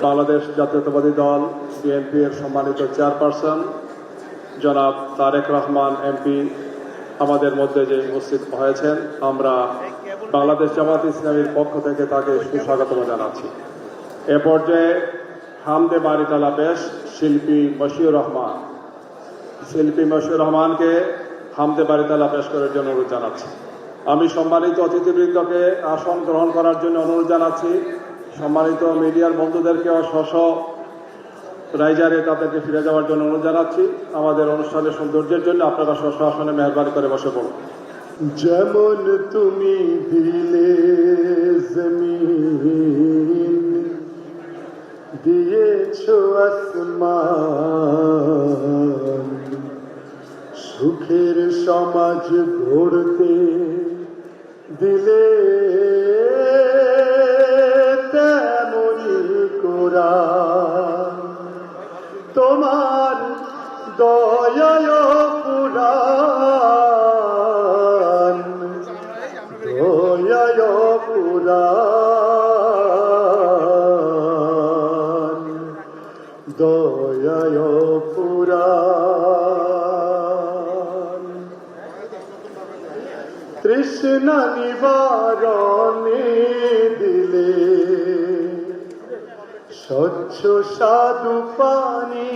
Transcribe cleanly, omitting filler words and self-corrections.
বাংলাদেশ জাতীয়তাবাদী দল বিএনপি এর সম্মানিত চেয়ারপারসন জনাব তারেক রহমান এমপি আমাদের মধ্যে যে উপস্থিত হয়েছেন, আমরা বাংলাদেশ জামাত ইসলামীর পক্ষ থেকে তাকে সুস্বাগতম জানাচ্ছি। এ পর্যায়ে হামদে বারিতালা পেশ শিল্পী মশিউর রহমানকে হামদে বারিতালা পেশ করার জন্য অনুরোধ জানাচ্ছি। আমি সম্মানিত অতিথিবৃন্দকে আসন গ্রহণ করার জন্য অনুরোধ জানাচ্ছি। সম্মানিত মিডিয়ার বন্ধুদেরকেও স্ব রাইজারে তাদেরকে ফিরে যাওয়ার জন্য অনুরোধ জানাচ্ছি। আমাদের অনুষ্ঠানের সৌন্দর্যের জন্য আপনারা স্ব আসনে মেহরবানি করে বসে পড়ুন। যেমন তুমি দিলে জমিন, দিয়েছো আসমান, সুখের সমাজ গড়তে দিলে তেমনি কোরআন, তোমার দয়ায় পুরাণ, দয়ায় পুরাণ, দয়ায় পুরাণ। তৃষ্ণা নিবারণে দিলে স্বচ্ছ সাধু পানি,